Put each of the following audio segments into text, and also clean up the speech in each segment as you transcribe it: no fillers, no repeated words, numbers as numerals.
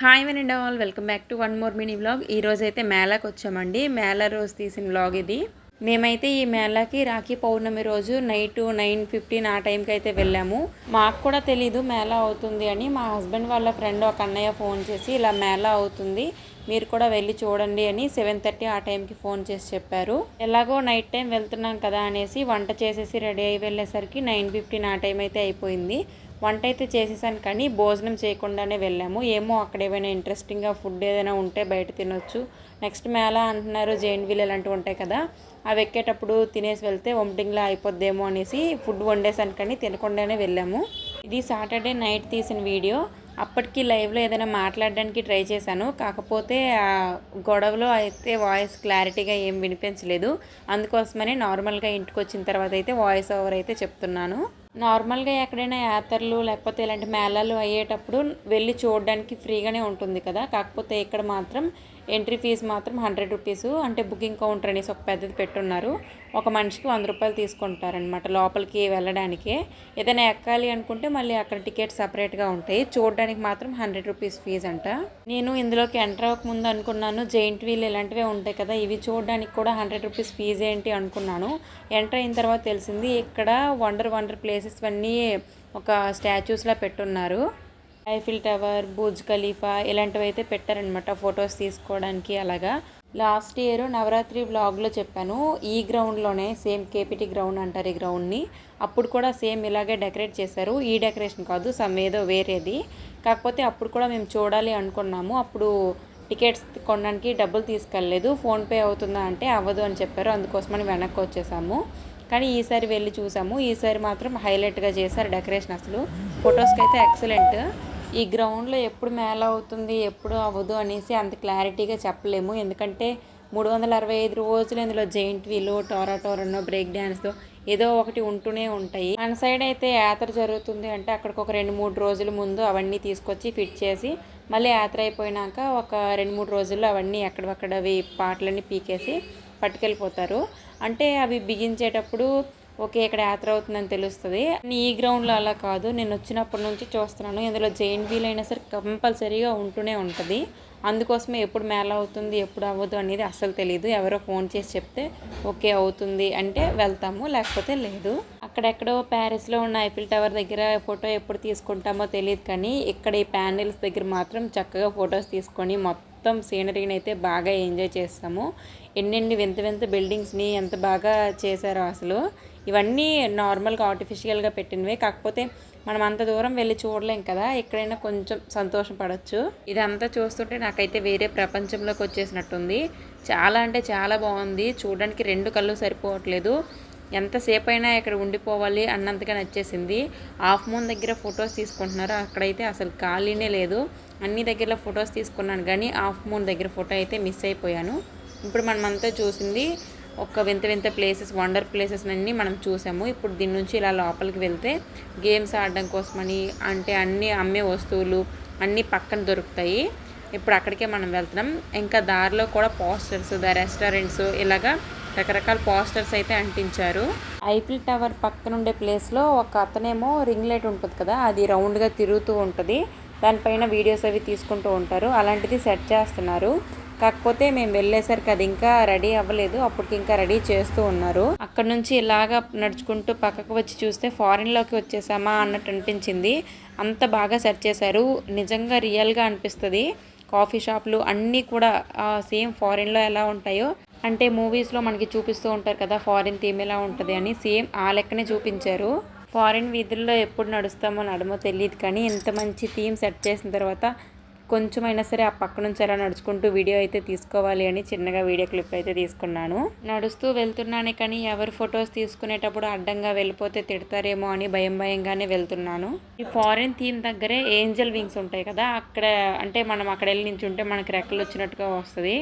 Hi వినండి all, welcome back to one more mini vlog. ఈరోజు అయితే మేళాకి వచ్చామండి. మేళా రోజు తీసిన వ్లాగ్ ఇది. మేమైతే ఈ మేళాకి రాఖీ పౌర్ణమి రోజు నైట్ 9:15 ఆ టైంకి అయితే వెళ్ళాము. మాకు కూడా తెలీదు మేళా అవుతుంది అని. మా హస్బెండ్ వాళ్ళ ఫ్రెండ్ ఒక అన్నయ్య ఫోన్ చేసి ఇలా మేళా అవుతుంది, మీరు కూడా వెళ్ళి చూడండి అని 7:30 ఆ టైంకి ఫోన్ చేసి చెప్పారు. ఎలాగో నైట్ టైం వెళ్తున్నాం కదా అనేసి వంట చేసేసి రెడీ అయి వెళ్ళేసరికి 9:15 ఆ టైం అయితే అయిపోయింది. వంట అయితే చేసేసాను కానీ భోజనం చేయకుండానే వెళ్ళాము. ఏమో అక్కడ ఏమైనా ఇంట్రెస్టింగ్గా ఫుడ్ ఏదైనా ఉంటే బయట తినొచ్చు. నెక్స్ట్ మేళా అంటున్నారు, జైంట్ వీల్ ఇలాంటివి ఉంటాయి కదా, అవి ఎక్కేటప్పుడు తినేసి వెళ్తే వొమిటింగ్లా అయిపోద్దేమో అనేసి ఫుడ్ వండేసాను కానీ తినకుండానే వెళ్ళాము. ఇది సాటర్డే నైట్ తీసిన వీడియో. అప్పటికి లైవ్లో ఏదైనా మాట్లాడడానికి ట్రై చేశాను, కాకపోతే ఆ గొడవలో అయితే వాయిస్ క్లారిటీగా ఏం వినిపించలేదు. అందుకోసమని నార్మల్గా ఇంటికి వచ్చిన తర్వాత అయితే వాయిస్ ఓవర్ అయితే చెప్తున్నాను. నార్మల్గా ఎక్కడైనా యాత్రలు లేకపోతే ఇలాంటి మేళాలు అయ్యేటప్పుడు వెళ్ళి చూడడానికి ఫ్రీగానే ఉంటుంది కదా, కాకపోతే ఇక్కడ మాత్రం ఎంట్రీ ఫీజు మాత్రం 100 రూపీస్. అంటే బుకింగ్ కౌంటర్ అనేసి ఒక పెద్దది పెట్టున్నారు. ఒక మనిషికి 100 రూపాయలు తీసుకుంటారనమాట లోపలికి వెళ్ళడానికే. ఏదైనా ఎక్కాలి అనుకుంటే మళ్ళీ అక్కడ టికెట్ సపరేట్గా ఉంటాయి. చూడడానికి మాత్రం 100 రూపీస్ ఫీజు అంట. నేను ఇందులోకి ఎంటర్ అవ్వకముందు అనుకున్నాను జైంట్ వీల్ ఇలాంటివే ఉంటాయి కదా, ఇవి చూడడానికి కూడా 100 రూపీస్ ఫీజు ఏంటి అనుకున్నాను. ఎంటర్ అయిన తర్వాత తెలిసింది ఇక్కడ వండర్ ప్లేసెస్ అన్నీ ఒక స్టాచ్యూస్లా పెట్టున్నారు. ఐఫిల్ టవర్, బుర్జ్ ఖలీఫా ఇలాంటివి అయితే పెట్టారనమాట ఫొటోస్ తీసుకోవడానికి. అలాగా లాస్ట్ ఇయర్ నవరాత్రి వ్లాగ్లో చెప్పాను, ఈ గ్రౌండ్లోనే సేమ్ కేపీటీ గ్రౌండ్ అంటారు ఈ గ్రౌండ్ని. అప్పుడు కూడా సేమ్ ఇలాగే డెకరేట్ చేశారు. ఈ డెకరేషన్ కాదు, సమ్ ఏదో వేరేది. కాకపోతే అప్పుడు కూడా మేము చూడాలి అనుకున్నాము. అప్పుడు టికెట్స్ కొనడానికి డబ్బులు తీసుకెళ్ళలేదు. ఫోన్పే అవుతుందా అంటే అవ్వదు అని చెప్పారు. అందుకోసమని వెనక్కి వచ్చేసాము. కానీ ఈసారి వెళ్ళి చూసాము. ఈసారి మాత్రం హైలైట్గా చేశారు డెకరేషన్. అసలు ఫొటోస్కి అయితే ఎక్సలెంట్. ఈ గ్రౌండ్లో ఎప్పుడు మేళ అవుతుంది ఎప్పుడు అవ్వదు అనేసి అంత క్లారిటీగా చెప్పలేము, ఎందుకంటే 365 రోజులు ఇందులో జైంట్ వీలు, టోరాటోరనో, బ్రేక్ డ్యాన్స్తో ఏదో ఒకటి ఉంటూనే ఉంటాయి. మన సైడ్ అయితే యాత్ర జరుగుతుంది అంటే అక్కడికి ఒక 2-3 రోజుల ముందు అవన్నీ తీసుకొచ్చి ఫిట్ చేసి మళ్ళీ యాత్ర అయిపోయినాక ఒక 2-3 రోజుల్లో అవన్నీ ఎక్కడక్కడవి పాటలన్నీ పీకేసి పట్టుకెళ్ళిపోతారు. అంటే అవి బిగించేటప్పుడు ఓకే ఇక్కడ యాత్ర అవుతుందని తెలుస్తుంది. ఈ గ్రౌండ్లో అలా కాదు, నేను వచ్చినప్పటి నుంచి చూస్తున్నాను. ఇందులో జైంట్ వీల్ అయినా సరే కంపల్సరీగా ఉంటూనే ఉంటుంది. అందుకోసమే ఎప్పుడు మేళ అవుతుంది ఎప్పుడు అవ్వదు అనేది అస్సలు తెలియదు. ఎవరో ఫోన్ చేసి చెప్తే ఓకే అవుతుంది అంటే వెళ్తాము, లేకపోతే లేదు. అక్కడెక్కడో ప్యారిస్లో ఉన్న ఐఫిల్ టవర్ దగ్గర ఫోటో ఎప్పుడు తీసుకుంటామో తెలియదు, కానీ ఇక్కడ ఈ ప్యానెల్స్ దగ్గర మాత్రం చక్కగా ఫొటోస్ తీసుకొని మొత్తం సీనరీని అయితే బాగా ఎంజాయ్ చేస్తాము. ఎన్నెన్ని వింత వింత బిల్డింగ్స్ని ఎంత బాగా చేశారో అసలు. ఇవన్నీ నార్మల్గా ఆర్టిఫిషియల్గా పెట్టినవే, కాకపోతే మనం అంత దూరం వెళ్ళి చూడలేం కదా, ఎక్కడైనా కొంచెం సంతోషపడవచ్చు. ఇదంతా చూస్తుంటే నాకైతే వేరే ప్రపంచంలోకి వచ్చేసినట్టుంది. చాలా అంటే చాలా బాగుంది. చూడడానికి 2 కళ్ళు సరిపోవట్లేదు. ఎంతసేపు అయినా ఇక్కడ ఉండిపోవాలి అన్నంతగా నచ్చేసింది. హాఫ్ మూన్ దగ్గర ఫొటోస్ తీసుకుంటున్నారు, అక్కడైతే అసలు ఖాళీనే లేదు. అన్ని దగ్గరలో ఫొటోస్ తీసుకున్నాను కానీ హాఫ్ మూన్ దగ్గర ఫోటో అయితే మిస్ అయిపోయాను. ఇప్పుడు మనమంతా చూసింది ఒక వింత వింత ప్లేసెస్, వండర్ ప్లేసెస్ అన్నీ మనం చూసాము. ఇప్పుడు దీని నుంచి ఇలా లోపలికి వెళ్తే గేమ్స్ ఆడడం కోసమని అంటే అన్నీ అమ్మే వస్తువులు అన్నీ పక్కన దొరుకుతాయి. ఇప్పుడు అక్కడికే మనం వెళ్తున్నాం. ఇంకా దారిలో కూడా పోస్టర్స్, ద రెస్టారెంట్స్ ఇలాగా రకరకాల పోస్టర్స్ అయితే అంటించారు. ఐఫిల్ టవర్ పక్కన ఉండే ప్లేస్లో ఒక అతనేమో రింగ్ లైట్ ఉంటుంది కదా, అది రౌండ్గా తిరుగుతూ ఉంటుంది. దానిపైన వీడియోస్ అవి తీసుకుంటూ ఉంటారు. అలాంటిది సెట్ చేస్తున్నారు. కాకపోతే మేము వెళ్ళేసరికి అది ఇంకా రెడీ అవ్వలేదు, అప్పటికి ఇంకా రెడీ చేస్తూ ఉన్నారు. అక్కడ నుంచి ఇలాగా నడుచుకుంటూ పక్కకు వచ్చి చూస్తే ఫారిన్లోకి వచ్చేసామా అన్నట్టు అనిపించింది. అంత బాగా సెట్ చేశారు, నిజంగా రియల్గా అనిపిస్తుంది. కాఫీ షాపులు అన్నీ కూడా సేమ్ ఫారిన్లో ఎలా ఉంటాయో, అంటే మూవీస్లో మనకి చూపిస్తూ ఉంటారు కదా ఫారిన్ థీమ్ ఎలా ఉంటుంది అని, సేమ్ ఆ లెక్కనే చూపించారు. ఫారిన్ వీధుల్లో ఎప్పుడు నడుస్తామో నడమో తెలియదు, కానీ ఇంత మంచి థీమ్ సెట్ చేసిన తర్వాత కొంచెమైనా సరే ఆ పక్క నుంచి అలా నడుచుకుంటూ వీడియో అయితే తీసుకోవాలి అని చిన్నగా వీడియో క్లిప్ అయితే తీసుకున్నాను. నడుస్తూ వెళ్తున్నానే కానీ ఎవరు ఫొటోస్ తీసుకునేటప్పుడు అడ్డంగా వెళ్ళిపోతే తిడతారేమో అని భయంగానే వెళ్తున్నాను. ఈ ఫారిన్ థీమ్ దగ్గరే ఏంజల్ వింగ్స్ ఉంటాయి కదా, అక్కడ అంటే మనం అక్కడ వెళ్ళి నించుంటే మనకి రెక్కలు వచ్చినట్టుగా వస్తుంది.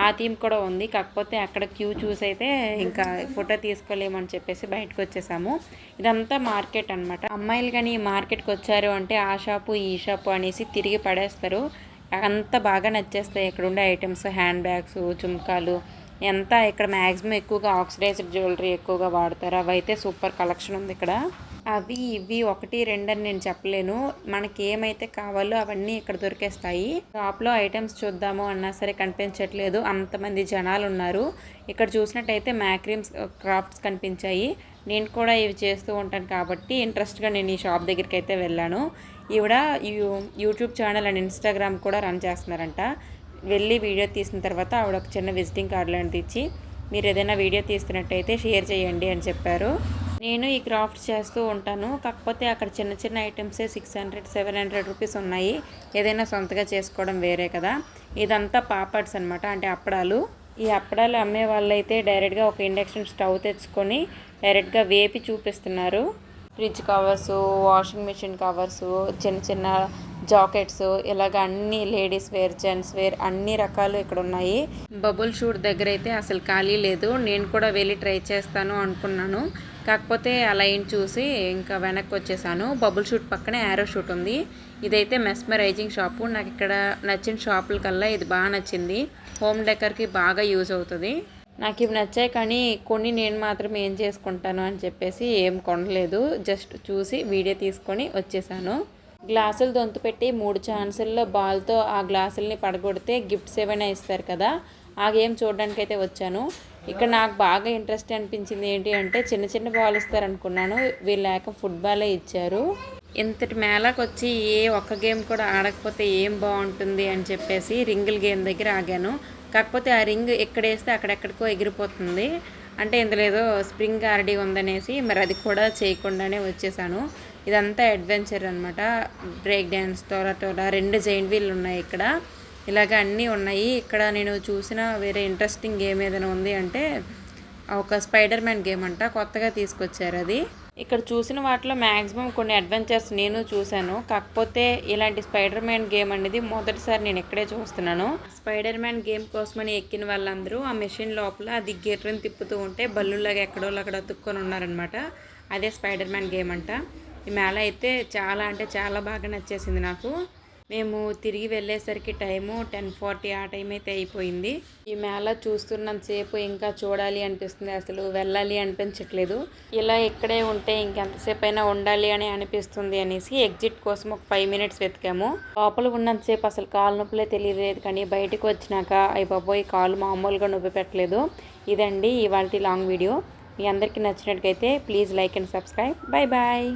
ఆ థీమ్ కూడా ఉంది, కాకపోతే అక్కడ క్యూ చూసి అయితే ఇంకా ఫోటో తీసుకోలేమని చెప్పేసి బయటకు వచ్చేసాము. ఇదంతా మార్కెట్ అనమాట. అమ్మాయిలు కానీ మార్కెట్కి వచ్చారు అంటే ఆ షాపు ఈ షాపు అనేసి తిరిగి పడేస్తారు. అంత బాగా నచ్చేస్తాయి ఇక్కడ ఉండే ఐటమ్స్, హ్యాండ్ బ్యాగ్స్, చుమ్కాలు ఎంత ఇక్కడ మ్యాక్సిమం ఎక్కువగా ఆక్సిడైజ్డ్ జ్యువెలరీ ఎక్కువగా వాడతారు. అవి అయితే సూపర్ కలెక్షన్ ఉంది ఇక్కడ. అవి ఇవి 1, 2 అని నేను చెప్పలేను. మనకి ఏమైతే కావాలో అవన్నీ ఇక్కడ దొరికేస్తాయి. షాప్లో ఐటమ్స్ చూద్దాము అన్నా సరే కనిపించట్లేదు, అంతమంది జనాలు ఉన్నారు. ఇక్కడ చూసినట్టయితే మ్యాక్రీమ్స్ క్రాఫ్ట్స్ కనిపించాయి. నేను కూడా ఇవి చేస్తూ ఉంటాను కాబట్టి ఇంట్రెస్ట్గా నేను ఈ షాప్ దగ్గరికి అయితే వెళ్ళాను. ఈవిడ యూట్యూబ్ ఛానల్ అండ్ ఇన్స్టాగ్రామ్ కూడా రన్ చేస్తున్నారంట. వెళ్ళి వీడియో తీసిన తర్వాత ఆవిడ ఒక చిన్న విజిటింగ్ కార్డు లాంటిది ఇచ్చి, మీరు ఏదైనా వీడియో తీస్తున్నట్టయితే షేర్ చేయండి అని చెప్పారు. నేను ఈ క్రాఫ్ట్స్ చేస్తూ ఉంటాను, కాకపోతే అక్కడ చిన్న చిన్న ఐటమ్సే 600, 700 రూపీస్ ఉన్నాయి. ఏదైనా సొంతగా చేసుకోవడం వేరే కదా. ఇదంతా పాపడ్స్ అనమాట, అంటే అప్పడాలు. ఈ అప్పడాలు అమ్మే వాళ్ళైతే డైరెక్ట్గా ఒక ఇండక్షన్ స్టవ్ తెచ్చుకొని డైరెక్ట్గా వేపి చూపిస్తున్నారు. Fridge covers, washing machine covers, చిన్న చిన్న జాకెట్స్, ఇలాగ అన్ని లేడీస్ వేర్, జెంట్స్ వేర్ అన్ని రకాలు ఇక్కడ ఉన్నాయి. బబుల్ షూట్ దగ్గర అయితే అసలు ఖాళీ లేదు. నేను కూడా వెళ్ళి ట్రై చేస్తాను అనుకున్నాను, కాకపోతే ఆ లైన్ చూసి ఇంకా వెనక్కి వచ్చేసాను. బబుల్ షూట్ పక్కనే యారో షూట్ ఉంది. ఇదైతే మెస్మరైజింగ్ షాపు. నాకు ఇక్కడ నచ్చిన షాపుల కల్లా ఇది బాగా నచ్చింది. హోమ్ డెకర్కి బాగా యూజ్ అవుతుంది. నాకు ఇవి నచ్చాయి, కానీ కొన్ని నేను మాత్రం ఏం చేసుకుంటాను అని చెప్పేసి ఏం కొనలేదు. జస్ట్ చూసి వీడియో తీసుకొని వచ్చేసాను. గ్లాసులు దొంతు పెట్టి 3 ఛాన్సుల్లో బాల్తో ఆ గ్లాసుల్ని పడగొడితే గిఫ్ట్స్ ఏమైనా ఇస్తారు కదా, ఆ గేమ్ చూడడానికి అయితే వచ్చాను. ఇక్కడ నాకు బాగా ఇంట్రెస్ట్ అనిపించింది ఏంటి అంటే, చిన్న చిన్న బాల్ ఇస్తారనుకున్నాను, వీళ్ళు లేక ఫుట్బాలే ఇచ్చారు. ఇంతటి మేళకు వచ్చి ఏ ఒక్క గేమ్ కూడా ఆడకపోతే ఏం బాగుంటుంది అని చెప్పేసి రింగుల గేమ్ దగ్గర ఆగాను. కాకపోతే ఆ రింగ్ ఎక్కడేస్తే అక్కడెక్కడికో ఎగిరిపోతుంది. అంటే ఇందులో ఏదో స్ప్రింగ్ ఆర్డీ ఉందనేసి మరి అది కూడా చేయకుండానే వచ్చేసాను. ఇదంతా అడ్వెంచర్ అనమాట. బ్రేక్ డ్యాన్స్, టోరా 2 జైంట్ వీల్ ఉన్నాయి ఇక్కడ. ఇలాగ అన్నీ ఉన్నాయి. ఇక్కడ నేను చూసిన వేరే ఇంట్రెస్టింగ్ గేమ్ ఏదైనా ఉంది అంటే ఒక స్పైడర్ మ్యాన్ గేమ్ అంట, కొత్తగా తీసుకొచ్చారు అది. ఇక్కడ చూసిన వాటిలో మ్యాక్సిమం కొన్ని అడ్వెంచర్స్ నేను చూశాను, కాకపోతే ఇలాంటి స్పైడర్ మ్యాన్ గేమ్ అనేది మొదటిసారి నేను ఇక్కడే చూస్తున్నాను. స్పైడర్ మ్యాన్ గేమ్ కోసమని ఎక్కిన వాళ్ళందరూ ఆ మెషిన్ లోపల అది గిర్రని తిప్పుతూ ఉంటే బల్లులాగా ఎక్కడో అక్కడ అతుక్కొని ఉన్నారనమాట. అదే స్పైడర్ మ్యాన్ గేమ్ అంట. ఈ మేళ అయితే చాలా అంటే చాలా బాగా నచ్చేసింది నాకు. మేము తిరిగి వెళ్ళేసరికి టైము 10:40 ఆ టైం అయితే అయిపోయింది. ఈ మేళ చూస్తున్నంతసేపు ఇంకా చూడాలి అనిపిస్తుంది, అసలు వెళ్ళాలి అనిపించట్లేదు. ఇలా ఇక్కడే ఉంటే ఇంకెంతసేపు అయినా ఉండాలి అని అనిపిస్తుంది అనేసి ఎగ్జిట్ కోసం ఒక 5 మినిట్స్ వెతికాము. లోపల ఉన్నంతసేపు అసలు కాలు నొప్పులే తెలియలేదు, కానీ బయటకు వచ్చినాక అయిపోయి కాలు మామూలుగా నొప్పి పెట్టలేదు. ఇదండి ఇవాల్టి లాంగ్ వీడియో. మీ అందరికీ నచ్చినట్టుగైతే please like and subscribe. Bye bye.